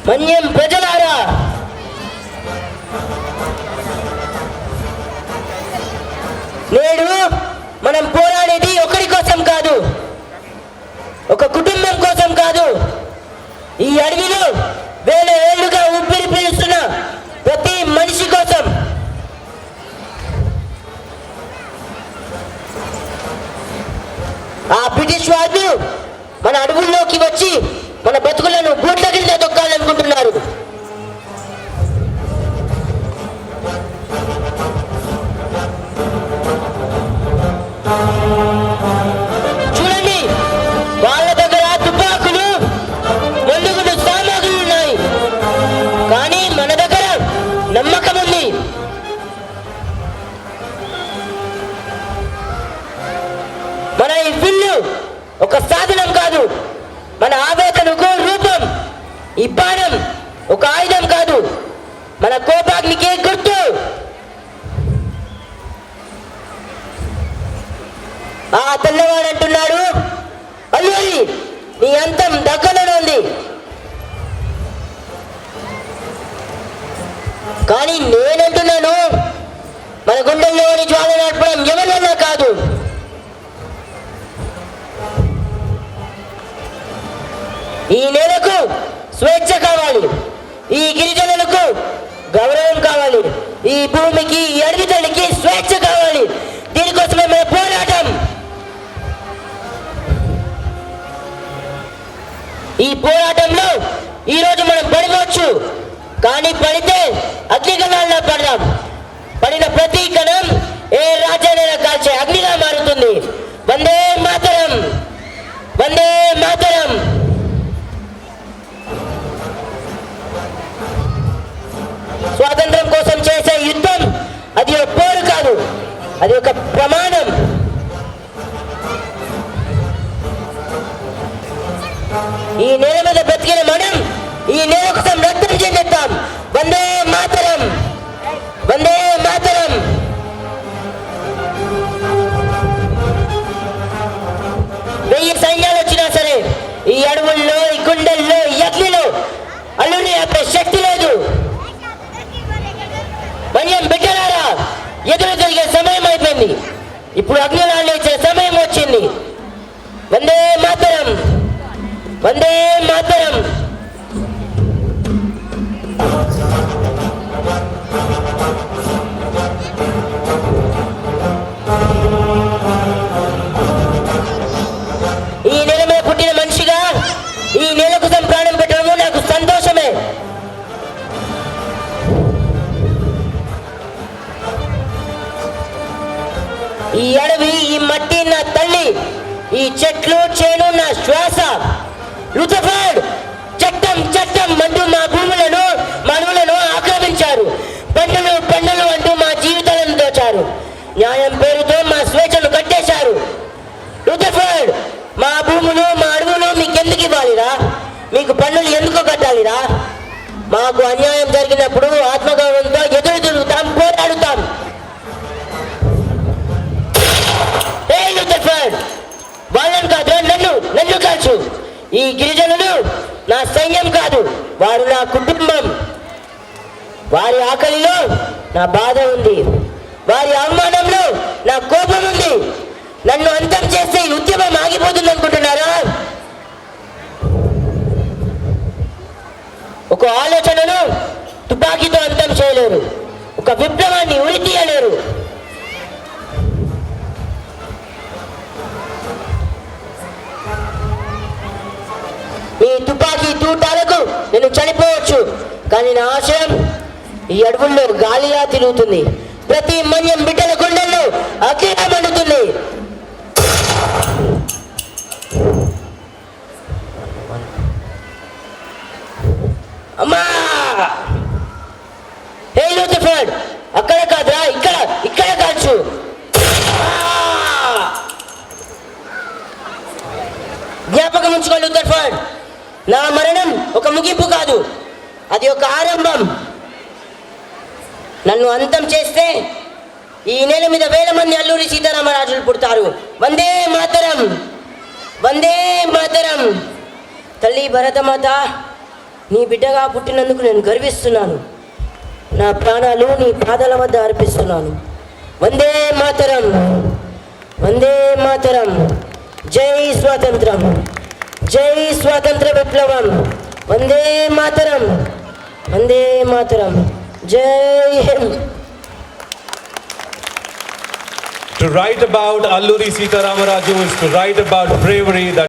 మన్యం ప్రజలారా, నేడు మనం పోరాడేది ఒకరి కోసం కాదు, ఒక కుటుంబం కోసం కాదు, ఈ అడవిలో వేల ఏళ్లుగా ఊపిరి పీలుస్తున్న ప్రతి మనిషి కోసం. ఆ బ్రిటిష్ వాళ్ళు మన అడవుల్లోకి వచ్చి మన బతుకులను బూట్ల కింద తొక్కాలనుకుంటున్నారు. చూడండి, వాళ్ళ దగ్గర తుపాకులు, మందుగులు, సామాగ్రులు ఉన్నాయి, కానీ మన దగ్గర నమ్మకం ఉంది. మన ఈ విల్లు ఒక సాధనం కాదు, మన ఆవేదనకు రూపం. ఈ బాణం ఒక ఆయుధం కాదు, మన కోపాగ్నికి గుర్తు. ఆ తెల్లవాడు అంటున్నాడు, అల్లూరి నీ అంతం దగ్గరలో ఉంది. కానీ నేనంటున్నాను, మన గుండెల్లోని జ్వాల నడపడం ఎవరివల్ల కాదు. ఈ నేలకు స్వేచ్ఛ కావాలి, ఈ గిరిజనులకు గౌరవం కావాలి, ఈ భూమికి, ఈ అడవి తల్లికి స్వేచ్ఛ కావాలి. దీనికోసమే మన పోరాటం. ఈ పోరాటంలో ఈరోజు మనం పడిపోవచ్చు, కానీ పడితే అగ్నికణాల్లో పడదాం. పడిన ప్రతి కణం ఏ రాజ్యాన్ని కాల్చే అగ్నిగా మారుతుంది. వందే మాతరం, వందే మాతరం. స్వాతంత్రం కోసం చేసే యుద్ధం అది ఒక పోరు కాదు, అది ఒక ప్రమాణం. ఈ నేల మీద బ్రతికిన మనం ఈ నేల కోసం రక్తం చెందిద్దాం. వందే మాతరం, వందే మాతరం. వెయ్యి సైన్యాలు వచ్చినా సరే ఈ అడవుల్లో, ఈ గుండెల్లో, ఈ అగ్నిలో అల్లుని ఆపే శక్తి లేదు. మన్యం బిడ్డలారా, ఎదురు జరిగే సమయం అయిపోయింది. ఇప్పుడు అగ్నిలాలు ఇచ్చే సమయం వచ్చింది. వందే మాతరం, వందే మాతరం. ఈ నేల మీద పుట్టిన మనిషిగా ఈ నేల కోసం ప్రాణం పెట్టడము నాకు సంతోషమే. ఈ అడవి, ఈ మట్టి నా తల్లి, ఈ చెట్లు, చేను నా శ్వాస. రుతఫర్డ్ చట్టం చట్టం అంటూ మా భూములను, మనువులను ఆక్రమించారు. పన్నులు పన్నులు అంటూ మా జీవితాలను దోచారు. న్యాయం పేరుతో మా స్వేచ్ఛను కట్టేశారు. రుతఫర్డ్, మా భూములు, మా అడవులు మీకెందుకు ఇవ్వాలిరా? మీకు పన్నులు ఎందుకు కట్టాలిరా? మాకు అన్యాయం జరిగినప్పుడు ఆత్మగౌరవంతో ఎదురు తిరుగుతాం, పోరాడుతాం. వాళ్ళని కాదు, నన్ను కాల్చు. ఈ గిరిజనులు నా సైన్యం కాదు, వారు నా కుటుంబం. వారి ఆకలిలో నా బాధ ఉంది, వారి అవమానంలో నా కోపం ఉంది. నన్ను అంతం చేస్తే ఈ ఉద్యమం ఆగిపోతుంది అనుకుంటున్నారా? ఒక ఆలోచనను తుపాకీతో అంతం చేయలేరు, ఒక విప్లవాన్ని ఉరి తీయలేరు. ఈ తుపాకీ తూటాలకు నేను చనిపోవచ్చు, కానీ నా ఆశయం ఈ అడవుల్లో గాలిలా తిరుగుతుంది. ప్రతి మన్యం బిడ్డల గుండెల్లో అగ్నిగా మండుతుంది. అమ్మా, హే రుతఫర్డ్, అక్కడ కాదురా, ఇక్కడ కాల్చు. జ్ఞాపకం ఉంచుకోండి రుతఫర్డ్, నా మరణం ఒక ముగింపు కాదు, అది ఒక ఆరంభం. నన్ను అంతం చేస్తే ఈ నేల మీద వేల మంది అల్లూరి సీతారామరాజులు పుడతారు. వందే మాతరం, వందే మాతరం. తల్లి భరతమాత నీ బిడ్డగా పుట్టినందుకు నేను గర్విస్తున్నాను. నా ప్రాణాలు నీ పాదాల వద్ద అర్పిస్తున్నాను. వందే మాతరం, వందే మాతరం. జై స్వాతంత్రం, జై స్వాతంత్ర విప్లవం. వందే మాతరం, వందే మాతరం. జై Hind. To write about Alluri Sita Ramaraju is to write about bravery that